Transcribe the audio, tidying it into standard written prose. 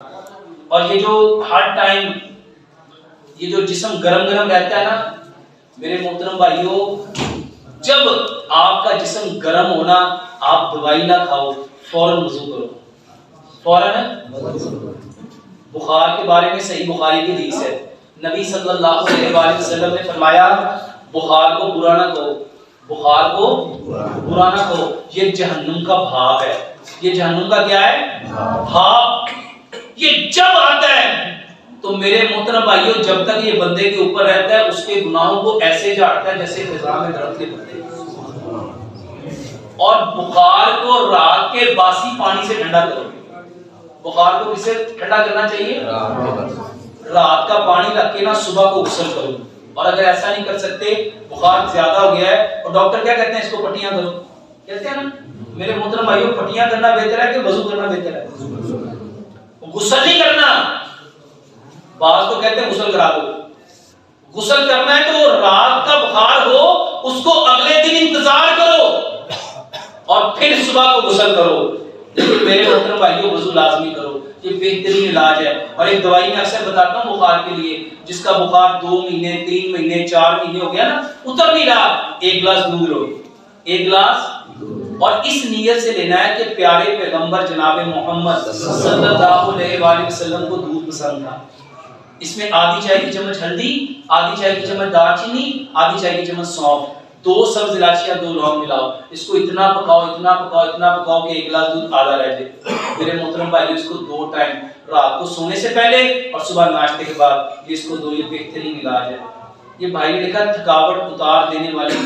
और ये जो हर टाइम ये जो जिस्म गरम गरम रहता है ना मेरे मोहतरम भाइयों, जब आपका जिस्म गरम होना, आप दवाई ना खाओ, फौरन वुजू करो, फौरन। बुखार के बारे में सही बुखारी की हदीस है, नबी सल्लल्लाहु अलैहि वसल्लम ने फरमाया बुखार को बुरा ना कहो, बुखार को बुरा ना कहो, ये जहन्नुम का भाप है। ये जहन्नुम का क्या है? भाप। ये जब आता है तो मेरे मोहतरम भाइयों, जब तक ये बंदे के ऊपर रहता है उसके गुनाहों को ऐसे झाड़ता है जैसे खिज़ां में दरख्त के पत्ते। और बुखार को रात के बासी पानी से ठंडा करो। बुखार को किससे ठंडा करना चाहिए? रात का पानी रख के ना सुबह को गुस्ल करो। और अगर ऐसा नहीं कर सकते, बुखार ज्यादा हो गया है और डॉक्टर क्या कहते हैं, इसको पट्टियां करो, कहते हैं ना मेरे मोहतरम भाइयों, पट्टियां करना बेहतर है कि वजू करना बेहतर है? गुस्ल नहीं करना, बात तो कहते हैं गुस्ल करा दो। गुस्ल करना है तो रात का बुखार हो उसको अगले दिन इंतजार करो और फिर सुबह को गुस्ल करो। लेकिन मेरे मोहतरम भाइयों, वजू लाजमी करो, ये बेहतरीन इलाज है। और एक दवाई मैं अक्सर बताता हूँ बुखार के लिए, जिसका बुखार 2 महीने 3 महीने 4 महीने हो गया ना, उतर नहीं रहा, 1 गिलास दूध लो, 1 गिलास। और इस नीयत से लेना है कि प्यारे पैगंबर जनाब मोहम्मद सल्लल्लाहु अलैहि वसल्लम को दूध पसंद था। इसमें आधी चाय की चम्मच हल्दी, आधी चाय की चम्मच दालचीनी, आधी चाय की चम्मच सौंफ, 2 सब्ज इलायचियां, 2 लौंग मिलाओ, इसको इतना पकाओ इतना पकाओ इतना पकाओ कि 1 गिलास दूध आधा रह जाए। मेरे मोहतरम भाई, इसको 2 टाइम, रात को सोने से पहले और सुबह नाश्ते के बाद, ये इसको दो, ये बेहतरीन इलाज है। ये भाई ने लिखा थकावट उतार देने वाली